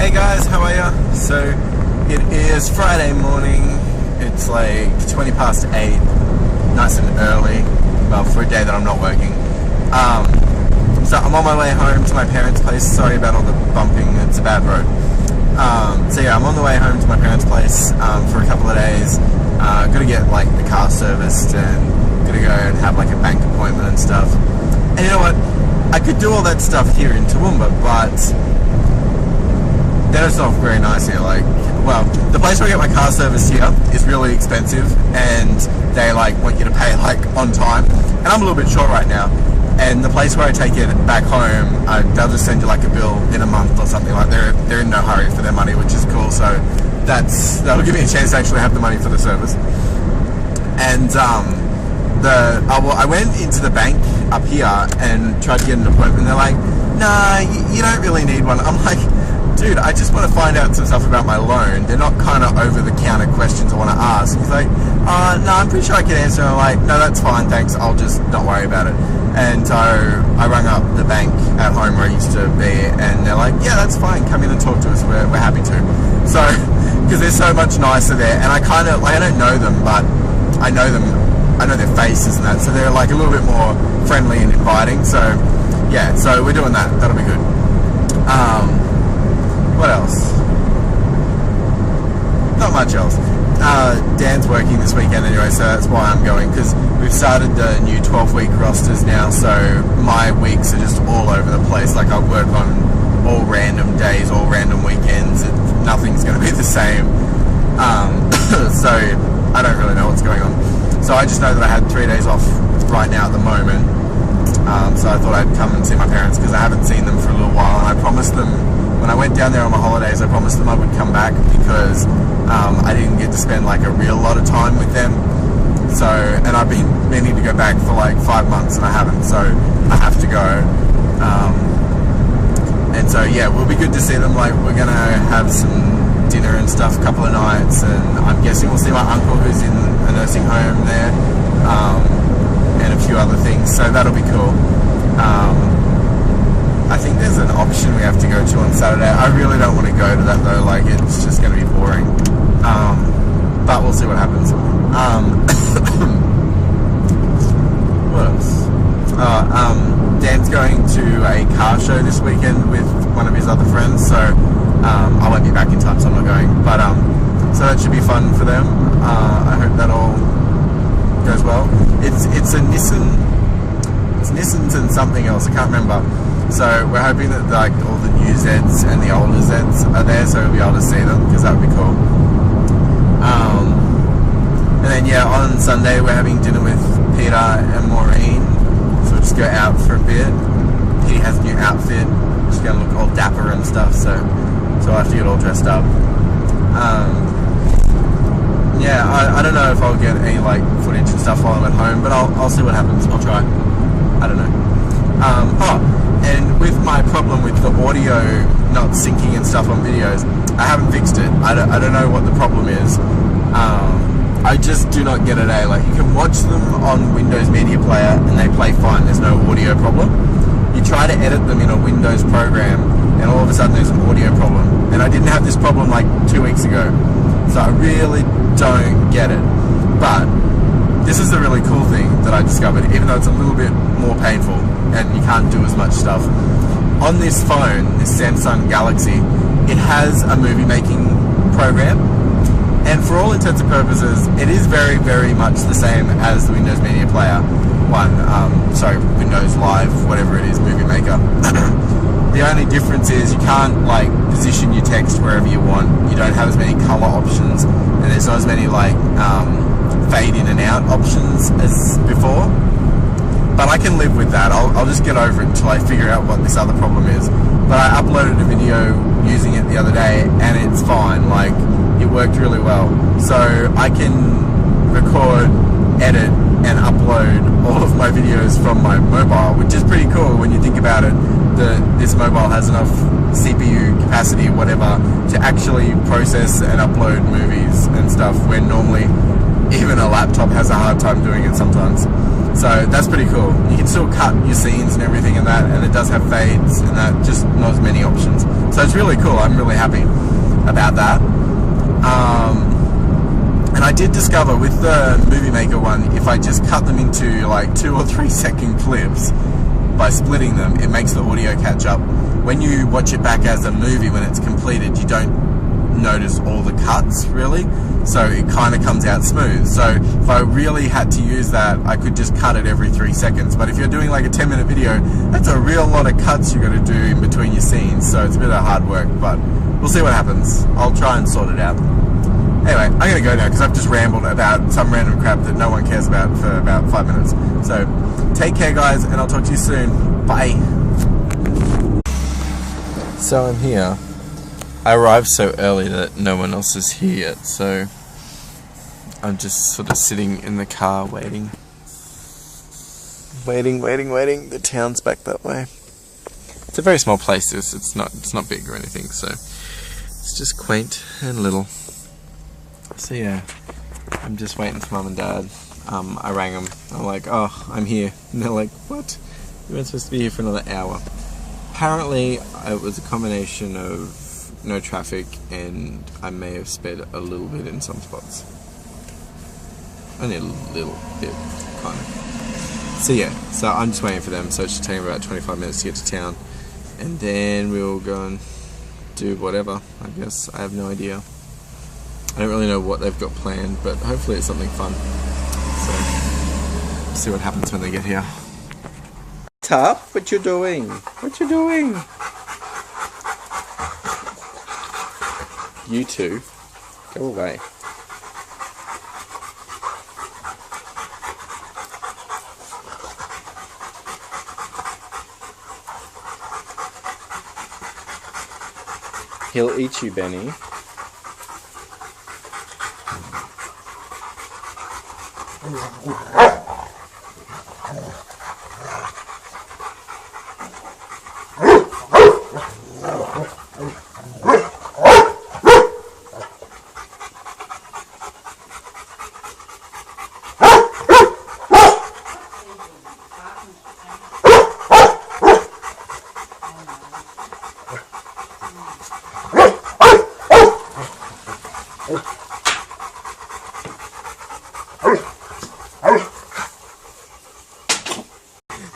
Hey guys, how are ya? So, it is Friday morning, it's like 20 past 8, nice and early, well, for a day that I'm not working. So I'm on my way home to my parents' place, sorry about all the bumping, it's a bad road. So yeah, I'm on the way home to my parents' place for a couple of days, gotta get like the car serviced and gotta go and have like a bank appointment and stuff. And you know what, I could do all that stuff here in Toowoomba, but that is not very nice here. Like, well, the place where I get my car serviced here is really expensive, and they like want you to pay like on time. And I'm a little bit short right now. And the place where I take it back home, they'll just send you like a bill in a month or something. Like they're in no hurry for their money, which is cool. So that'll give me a chance to actually have the money for the service. And I went into the bank up here and tried to get an appointment. They're like, nah, you don't really need one. I'm like, dude, I just want to find out some stuff about my loan. They're not kind of over-the-counter questions I want to ask. He's like, no, I'm pretty sure I can answer. And I'm like, no, that's fine, thanks. I'll just not worry about it. And so I rang up the bank at home where I used to be, and they're like, yeah, that's fine. Come in and talk to us. We're happy to. So, because they're so much nicer there. And I kind of, like, I don't know them, but I know them. I know their faces and that. So they're like a little bit more friendly and inviting. So, yeah, so we're doing that. That'll be good. What else? Not much else. Dan's working this weekend anyway, so that's why I'm going, because we've started the new 12-week rosters now, so my weeks are just all over the place. Like, I work on all random days, all random weekends, and nothing's going to be the same. So I don't really know what's going on. So I just know that I had 3 days off right now at the moment. So I thought I'd come and see my parents, because I haven't seen them for a little while, and I promised them, when I went down there on my holidays, I promised them I would come back, because I didn't get to spend like a real lot of time with them. So, and I've been meaning to go back for like 5 months and I haven't, so I have to go. And so yeah, we'll be good to see them. Like, we're gonna have some dinner and stuff a couple of nights, and I'm guessing we'll see my uncle who's in a nursing home there, and a few other things, so that'll be cool. I think there's an option we have to go to on Saturday. I really don't want to go to that though, like, it's just going to be boring. But we'll see what happens. What else? Dan's going to a car show this weekend with one of his other friends, so I won't be back in time, so I'm not going. But so that should be fun for them. I hope that all goes well. It's a Nissan. It's Nissans and something else, I can't remember. So we're hoping that like all the new Zeds and the older Zeds are there, so we'll be able to see them, because that would be cool. And then yeah, on Sunday we're having dinner with Peta and Maureen, so we'll just go out for a bit. Petey has a new outfit, she's going to look all dapper and stuff, so I'll have to get all dressed up. Yeah, I don't know if I'll get any like footage and stuff while I'm at home, but I'll see what happens. I'll try. I don't know. And with my problem with the audio not syncing and stuff on videos, I haven't fixed it. I don't know what the problem is. I just do not get it, eh? Like, you can watch them on Windows Media Player and they play fine, there's no audio problem. You try to edit them in a Windows program and all of a sudden there's an audio problem. And I didn't have this problem like 2 weeks ago. So I really don't get it. But this is a really cool thing that I discovered, even though it's a little bit more painful and you can't do as much stuff. On this phone, this Samsung Galaxy, it has a movie making program, and for all intents and purposes, it is very, very much the same as the Windows Media Player one. So Windows Live, whatever it is, Movie Maker. The only difference is you can't like position your text wherever you want. You don't have as many color options, and there's not as many like fade in and out options as before. But I can live with that. I'll just get over it until I figure out what this other problem is. But I uploaded a video using it the other day and it's fine. Like, it worked really well. So I can record, edit and upload all of my videos from my mobile, which is pretty cool when you think about it. This mobile has enough CPU capacity, whatever, to actually process and upload movies and stuff, when normally even a laptop has a hard time doing it sometimes. So that's pretty cool. You can still cut your scenes and everything in that, and it does have fades and that, just not as many options. So it's really cool. I'm really happy about that. And I did discover with the Movie Maker one, if I just cut them into like 2 or 3 second clips by splitting them, it makes the audio catch up. When you watch it back as a movie, when it's completed, you don't notice all the cuts really, so it kind of comes out smooth. So if I really had to use that, I could just cut it every 3 seconds. But if you're doing like a 10-minute video, that's a real lot of cuts you got to do in between your scenes, so it's a bit of hard work, but we'll see what happens. I'll try and sort it out. Anyway, I'm gonna go now because I've just rambled about some random crap that no one cares about for about 5 minutes. So take care guys, and I'll talk to you soon. Bye. So I'm here. I arrived so early that no one else is here yet, so I'm just sort of sitting in the car waiting. Waiting. The town's back that way. It's a very small place. It's not big or anything, so it's just quaint and little. So yeah, I'm just waiting for Mum and Dad. I rang them. I'm like, oh, I'm here. And they're like, what? You weren't supposed to be here for another hour. Apparently, it was a combination of no traffic, and I may have sped a little bit in some spots. Only a little bit, kind of. So yeah, so I'm just waiting for them, so it should take about 25 minutes to get to town, and then we'll go and do whatever, I guess. I have no idea. I don't really know what they've got planned, but hopefully it's something fun. So, we'll see what happens when they get here. Top, what you doing? What you doing? You two, go away. He'll eat you, Benny.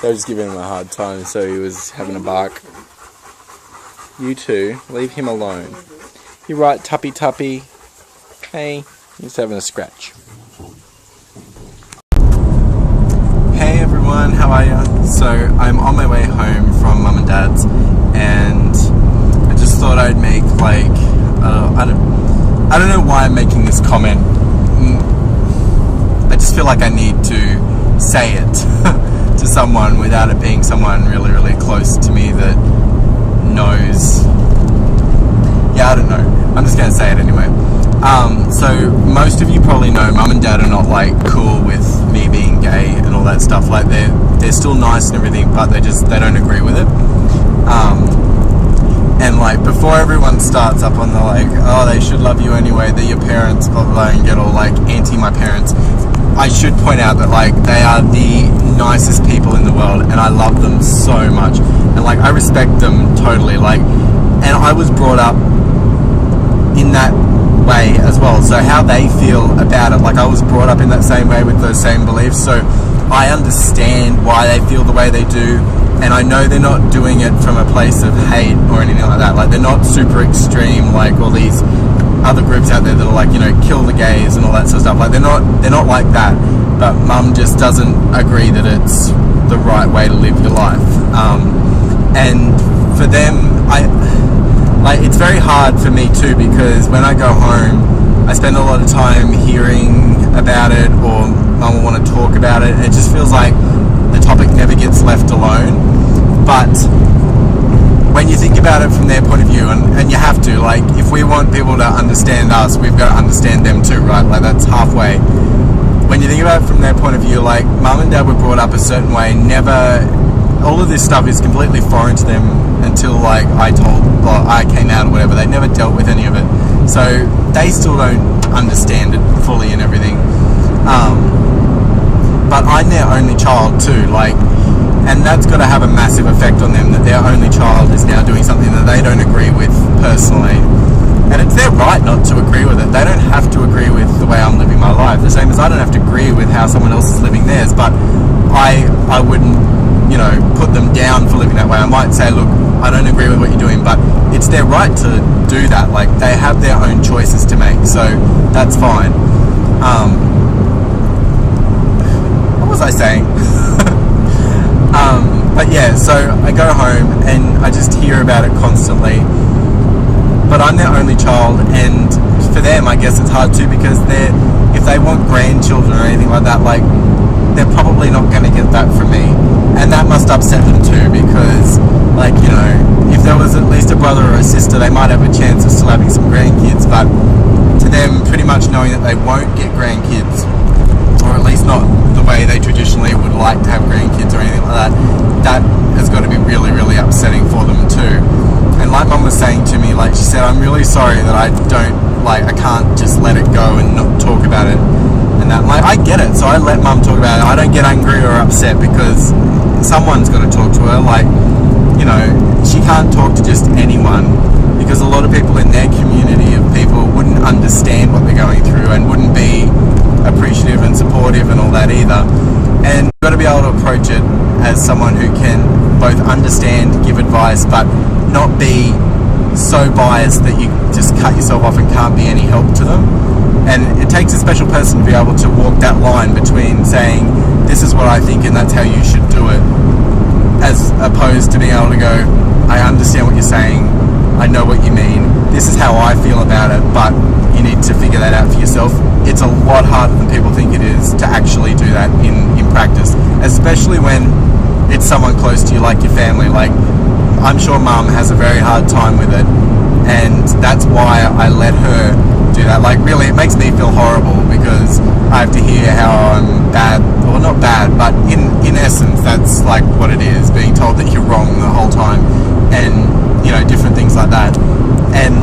They were just giving him a hard time, so he was having a bark. You two, leave him alone. You right, Tuppy Tuppy? Hey, he's having a scratch. Hey everyone, how are ya? So I'm on my way home from Mum and Dad's, and I just thought I'd make like I don't know why I'm making this comment. I just feel like I need to say it to someone without it being someone really, really close to me that knows. Yeah, I don't know. I'm just gonna say it anyway. So most of you probably know Mum and Dad are not like cool with me being gay and all that stuff. Like they're still nice and everything, but they don't agree with it. And like before everyone starts up on the like, oh, they should love you anyway, they're your parents, blah blah blah, and get all like anti my parents, I should point out that like they are the nicest people in the world, and I love them so much, and like I respect them totally, like, and I was brought up in that way as well, so how they feel about it, like I was brought up in that same way with those same beliefs, so I understand why they feel the way they do, and I know they're not doing it from a place of hate or anything like that. Like they're not super extreme like all these other groups out there that are like, you know, kill the gays and all that sort of stuff. Like they're not like that, but Mum just doesn't agree that it's the right way to live your life. And for them, it's very hard for me too, because when I go home I spend a lot of time hearing about it, or Mum will want to talk about it, and it just feels like the topic never gets left alone. But when you think about it from their point of view, and you have to, like, if we want people to understand us, we've got to understand them too, right? Like, that's halfway. When you think about it from their point of view, like, Mum and Dad were brought up a certain way, all of this stuff is completely foreign to them until, like, I came out or whatever. They never dealt with any of it. So, they still don't understand it fully and everything. but I'm their only child too, like, and that's got to have a massive effect on them, that their only child is now doing something that they don't agree with personally. And it's their right not to agree with it. They don't have to agree with the way I'm living my life, the same as I don't have to agree with how someone else is living theirs, but I wouldn't, you know, put them down for living that way. I might say, look, I don't agree with what you're doing, but it's their right to do that. Like, they have their own choices to make, so that's fine. What was I saying? But yeah, so I go home and I just hear about it constantly. But I'm their only child, and for them, I guess it's hard too, because if they want grandchildren or anything like that, like, they're probably not going to get that from me, and that must upset them too, because, like, you know, if there was at least a brother or a sister, they might have a chance of still having some grandkids. But to them, pretty much knowing that they won't get grandkids, or at least not the way they traditionally would like to have grandkids or anything like that, that has got to be really, really upsetting for them too. And like Mum was saying to me, like, she said, I'm really sorry that I can't just let it go and not talk about it. And that, like, I get it, so I let Mum talk about it. I don't get angry or upset, because someone's got to talk to her. Like, you know, she can't talk to just anyone, because a lot of people in their community of people wouldn't understand what they're going through and wouldn't be appreciative and supportive and all that either. And you've got to be able to approach it as someone who can both understand, give advice, but not be so biased that you just cut yourself off and can't be any help to them. And it takes a special person to be able to walk that line between saying, this is what I think and that's how you should do it, as opposed to being able to go, I understand what you're saying, I know what you mean, this is how I feel about it, but you need to figure that out for yourself. It's a lot harder than people think it is to actually do that in practice, especially when it's someone close to you, like your family. Like, I'm sure Mum has a very hard time with it, and that's why I let her do that. Like, really, it makes me feel horrible, because I have to hear how I'm bad, well, not bad, but in essence, that's like what it is, being told that you're wrong the whole time, and, you know, different things like that. And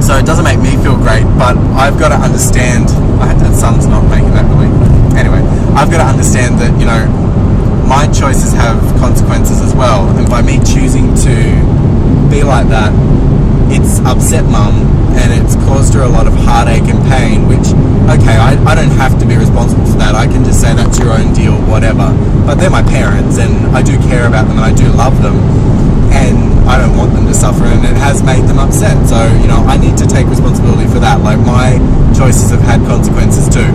so it doesn't make me feel great, but I've got to understand, that sun's not making that really, anyway, I've got to understand that, you know, my choices have consequences as well, and by me choosing to be like that, it's upset Mum, and it's caused her a lot of heartache and pain, which, okay, I don't have to be responsible for that. I can just say that's your own deal, whatever. But they're my parents, and I do care about them, and I do love them, and I don't want them to suffer, and it has made them upset. So, you know, I need to take responsibility for that. Like, my choices have had consequences too.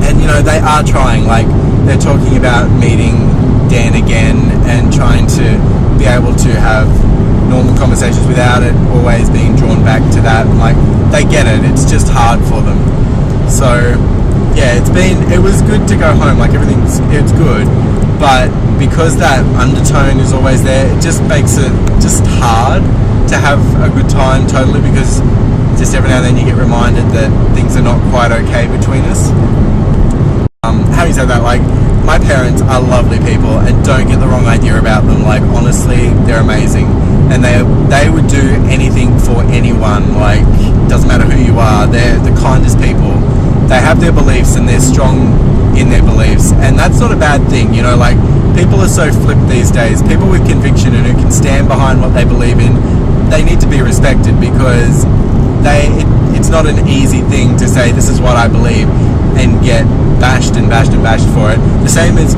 And, you know, they are trying, like, they're talking about meeting Dan again and trying to be able to have normal conversations without it always being drawn back to that. Like, they get it, it's just hard for them. So yeah, it was good to go home, like, it's good, but because that undertone is always there, it just makes it just hard to have a good time totally, because just every now and then you get reminded that things are not quite okay between us. Having said that, like, my parents are lovely people, and don't get the wrong idea about them. Like, honestly, they're amazing, and they would do anything for anyone. Like, doesn't matter who you are, they're the kindest people. They have their beliefs, and they're strong in their beliefs, and that's not a bad thing, you know. Like, people are so flipped these days. People with conviction and who can stand behind what they believe in, they need to be respected, because it's not an easy thing to say this is what I believe and get bashed and bashed and bashed for it. The same as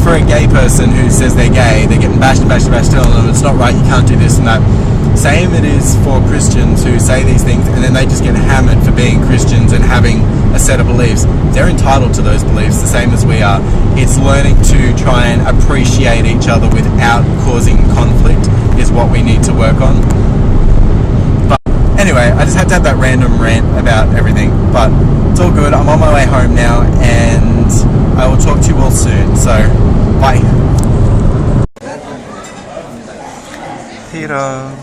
for a gay person who says they're gay, they're getting bashed and bashed and bashed, telling them it's not right, you can't do this and that. Same it is for Christians who say these things, and then they just get hammered for being Christians and having a set of beliefs. They're entitled to those beliefs the same as we are. It's learning to try and appreciate each other without causing conflict is what we need to work on. But anyway, I just had to have that random rant about everything, but it's all good. I'm on my way home now, and I will talk to you all soon. So, bye. Peter.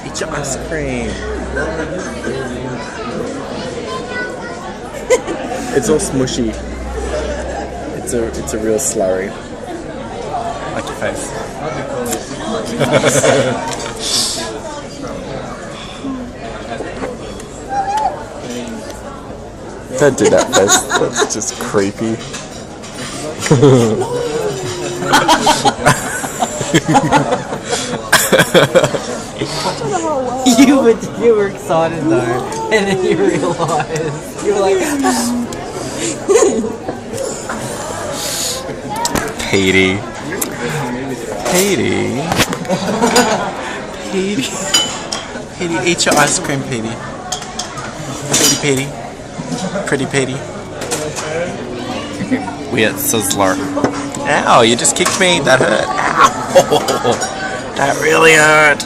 Eat your ice cream. It's all smushy. It's a real slurry. Like your face. Don't do that face. That's just creepy. You were excited though, and then you realised you were like, Petey. Petey. Petey. Petey, eat your ice cream, Petey. Petey, Petey. Pretty Petey. We at Sizzler. Ow, you just kicked me. That hurt. Ow. That really hurt.